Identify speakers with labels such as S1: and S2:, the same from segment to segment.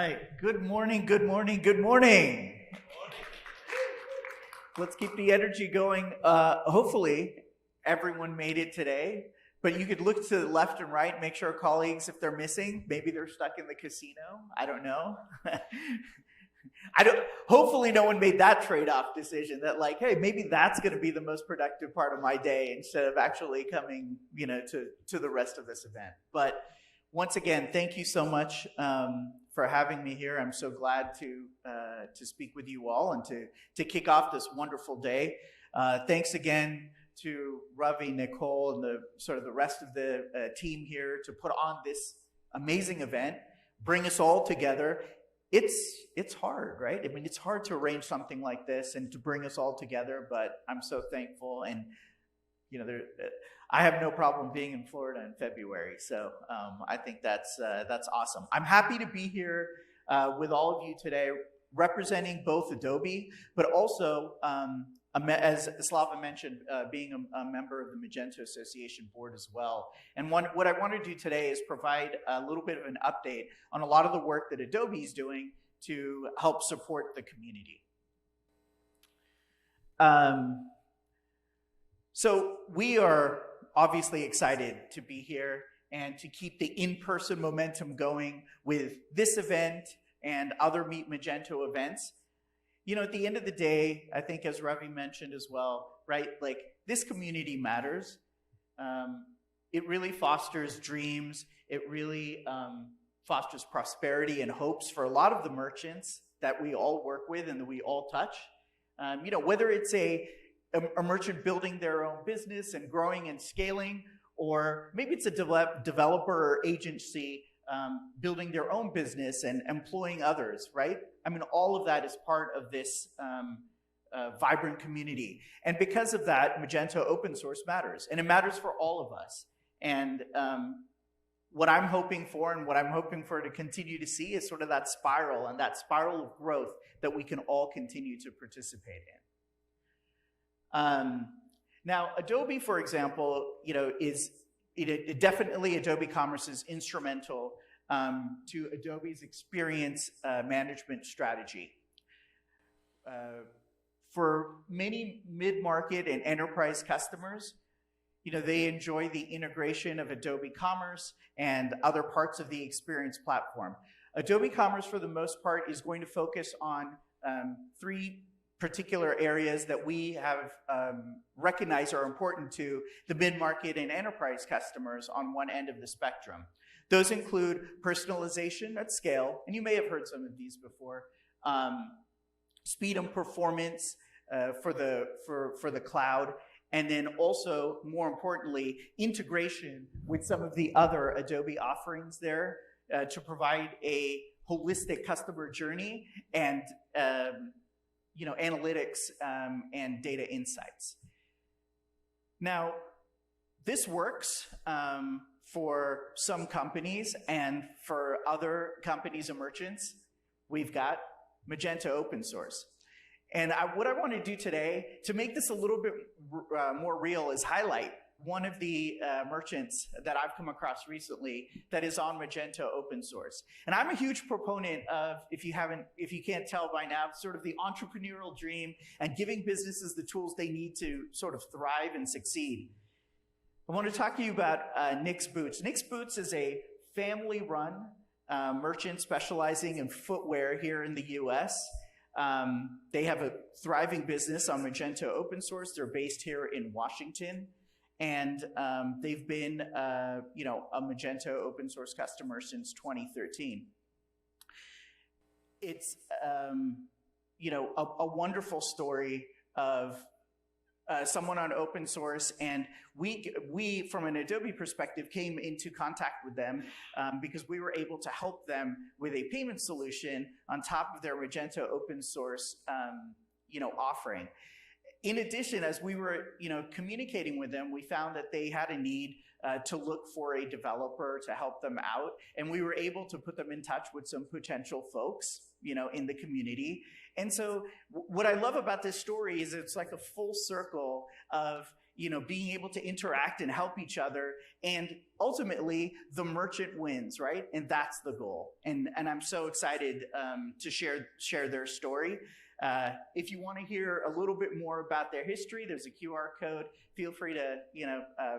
S1: Hi, good morning, good morning, good morning. Let's keep the energy going. Hopefully, everyone made it today, but you could look to the left and right, make sure colleagues, if they're missing, maybe they're stuck in the casino. I don't know. Hopefully no one made that trade-off decision that like, hey, maybe that's going to be the most productive part of my day instead of actually coming, to the rest of this event. But once again, thank you so much for having me here. I'm so glad to speak with you all and to kick off this wonderful day. Thanks again to Ravi, Nicole, and the rest of the team here to put on this amazing event, bring us all together. It's hard, right? I mean, it's hard to arrange something like this and to bring us all together, but I'm so thankful. And I have no problem being in Florida in February, so I think that's awesome. I'm happy to be here with all of you today, representing both Adobe, but also, as Slava mentioned, being a member of the Magento Association board as well. And what I want to do today is provide a little bit of an update on a lot of the work that Adobe is doing to help support the community. So we are obviously excited to be here and to keep the in-person momentum going with this event and other Meet Magento events. At the end of the day, I think as Ravi mentioned as well, right, like this community matters. It really fosters dreams. It really fosters prosperity and hopes for a lot of the merchants that we all work with and that we all touch. Whether it's a merchant building their own business and growing and scaling, or maybe it's a developer or agency building their own business and employing others, right? I mean, all of that is part of this vibrant community. And because of that, Magento Open Source matters, and it matters for all of us. And what I'm hoping for and what I'm hoping for to continue to see is sort of that spiral and that spiral of growth that we can all continue to participate in. Now, Adobe, for example, is definitely Adobe Commerce is instrumental to Adobe's experience management strategy. For many mid-market and enterprise customers, they enjoy the integration of Adobe Commerce and other parts of the experience platform. Adobe Commerce, for the most part, is going to focus on three particular areas that we have recognized are important to the mid-market and enterprise customers on one end of the spectrum. Those include personalization at scale, and you may have heard some of these before, speed and performance for the cloud, and then also, more importantly, integration with some of the other Adobe offerings there to provide a holistic customer journey and analytics and data insights. Now, this works for some companies, and for other companies and merchants, we've got Magento Open Source. And what I want to do today, to make this a little bit more real, is highlight one of the merchants that I've come across recently that is on Magento Open Source. And I'm a huge proponent of, if you can't tell by now, sort of the entrepreneurial dream and giving businesses the tools they need to sort of thrive and succeed. I want to talk to you about Nick's Boots. Nick's Boots is a family-run merchant specializing in footwear here in the US. They have a thriving business on Magento Open Source. They're based here in Washington. And they've been, a Magento Open Source customer since 2013. It's, a wonderful story of someone on open source, and we, from an Adobe perspective, came into contact with them because we were able to help them with a payment solution on top of their Magento Open Source, offering. In addition, as we were, communicating with them, we found that they had a need to look for a developer to help them out, and we were able to put them in touch with some potential folks. in the community. And so what I love about this story is it's like a full circle of, being able to interact and help each other. And ultimately, the merchant wins, right? And that's the goal. And I'm so excited to share their story. If you want to hear a little bit more about their history, there's a QR code. Feel free to,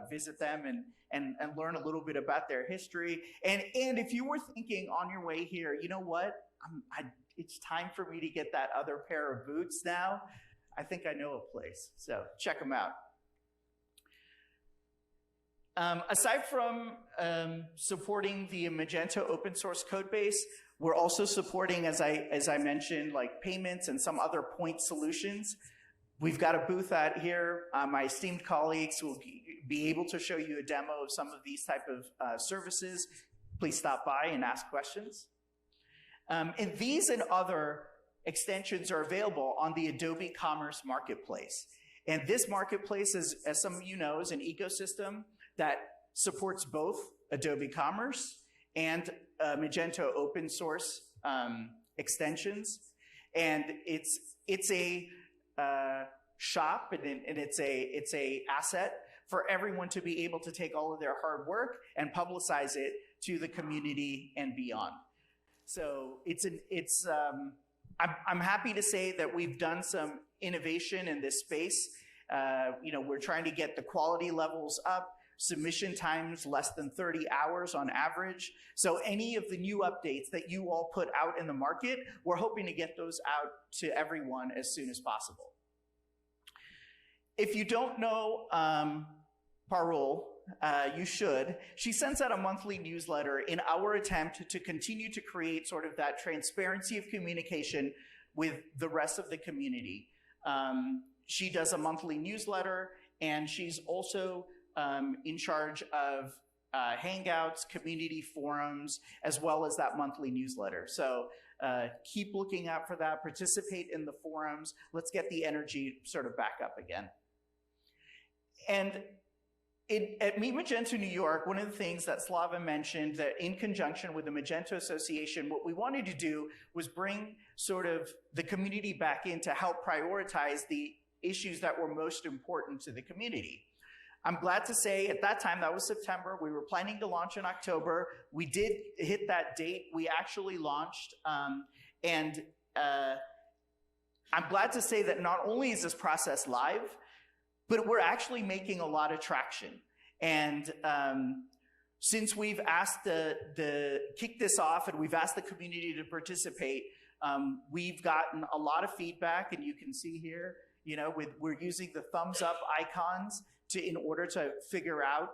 S1: visit them and learn a little bit about their history. And if you were thinking on your way here, you know what? It's time for me to get that other pair of boots now. I think I know a place. So check them out. Aside from supporting the Magento open source code base, we're also supporting, as I mentioned, like payments and some other point solutions. We've got a booth out here. My esteemed colleagues will be able to show you a demo of some of these type of services. Please stop by and ask questions. And these and other extensions are available on the Adobe Commerce Marketplace. And this marketplace, as some of you know, is an ecosystem that supports both Adobe Commerce and Magento Open Source extensions. And it's a shop, and it's a asset for everyone to be able to take all of their hard work and publicize it to the community and beyond. So I'm happy to say that we've done some innovation in this space. We're trying to get the quality levels up, submission times less than 30 hours on average. So any of the new updates that you all put out in the market, we're hoping to get those out to everyone as soon as possible. If you don't know Parul, you should. She sends out a monthly newsletter in our attempt to continue to create sort of that transparency of communication with the rest of the community. She does a monthly newsletter, and she's also in charge of Hangouts, community forums, as well as that monthly newsletter. So keep looking out for that, participate in the forums. Let's get the energy sort of back up again. And at Meet Magento New York, one of the things that Slava mentioned, that in conjunction with the Magento Association, what we wanted to do was bring sort of the community back in to help prioritize the issues that were most important to the community. I'm glad to say at that time, that was September, we were planning to launch in October. We did hit that date. We actually launched. I'm glad to say that not only is this process live, but we're actually making a lot of traction. And since we've asked kick this off and we've asked the community to participate, we've gotten a lot of feedback, and you can see here, we're using the thumbs up icons in order to figure out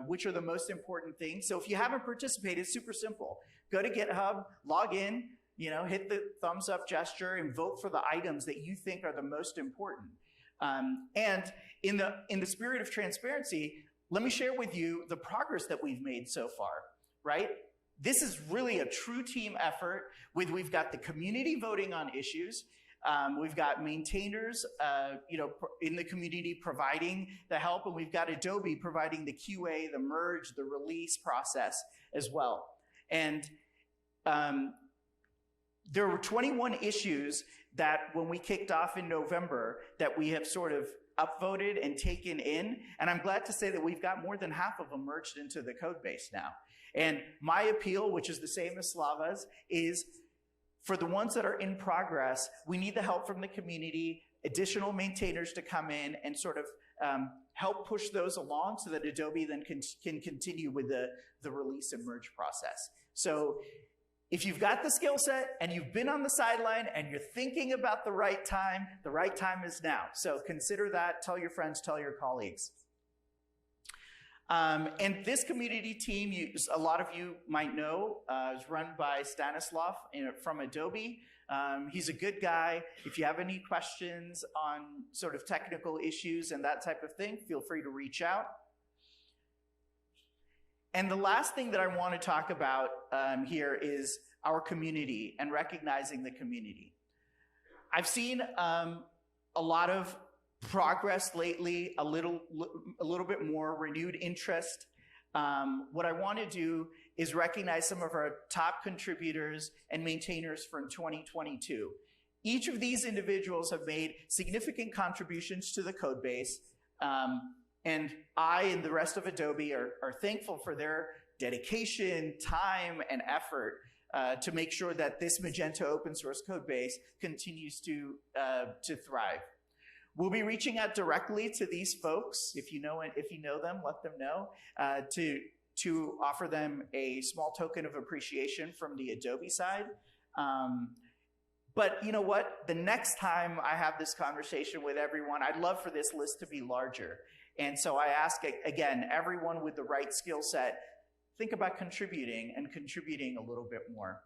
S1: which are the most important things. So if you haven't participated, it's super simple. Go to GitHub, log in, hit the thumbs up gesture, and vote for the items that you think are the most important. And in the spirit of transparency, let me share with you the progress that we've made so far, right? This is really a true team effort. We've got the community voting on issues. We've got maintainers, in the community providing the help, and we've got Adobe providing the QA, the merge, the release process as well. And there were 21 issues that when we kicked off in November that we have sort of upvoted and taken in, and I'm glad to say that we've got more than half of them merged into the code base now. And my appeal, which is the same as Slava's, is for the ones that are in progress, we need the help from the community, additional maintainers to come in and sort of help push those along so that Adobe then can continue with the release and merge process. So if you've got the skill set and you've been on the sideline and you're thinking about the right time is now. So consider that, tell your friends, tell your colleagues. And this community team, a lot of you might know, is run by Stanislav from Adobe. He's a good guy. If you have any questions on sort of technical issues and that type of thing, feel free to reach out. And the last thing that I want to talk about here is our community and recognizing the community. I've seen a lot of progress lately, a little bit more renewed interest. What I want to do is recognize some of our top contributors and maintainers from 2022. Each of these individuals have made significant contributions to the code base, and I and the rest of Adobe are thankful for their dedication, time, and effort to make sure that this Magento open source code base continues to thrive. We'll be reaching out directly to these folks. If you know them, let them know, to offer them a small token of appreciation from the Adobe side. But you know what? The next time I have this conversation with everyone, I'd love for this list to be larger. And so I ask, again, everyone with the right skill set, think about contributing and contributing a little bit more.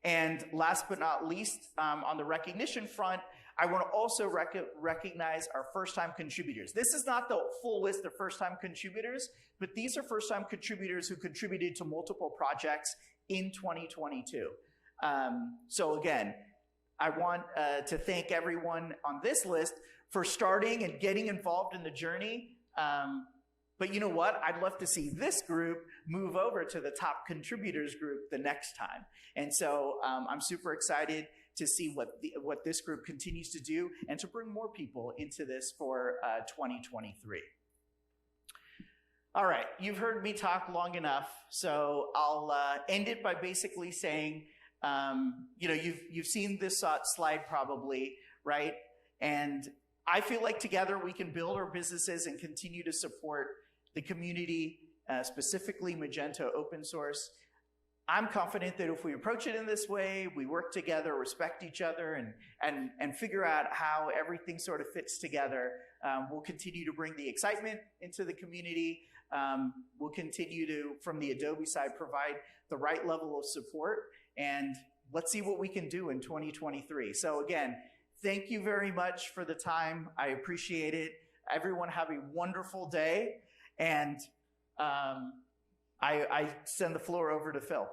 S1: And last but not least, on the recognition front, I want to also recognize our first-time contributors. This is not the full list of first-time contributors, but these are first-time contributors who contributed to multiple projects in 2022. So again, I want to thank everyone on this list for starting and getting involved in the journey. But you know what? I'd love to see this group move over to the top contributors group the next time. And so I'm super excited to see what this group continues to do and to bring more people into this for 2023. All right, you've heard me talk long enough, so I'll end it by basically saying, you know, you've seen this slide probably, right? And I feel like together we can build our businesses and continue to support the community, specifically Magento Open Source. I'm confident that if we approach it in this way, we work together, respect each other, and figure out how everything sort of fits together, we'll continue to bring the excitement into the community. We'll continue to, from the Adobe side, provide the right level of support, and let's see what we can do in 2023. So again, thank you very much for the time. I appreciate it. Everyone have a wonderful day, and I send the floor over to Phil.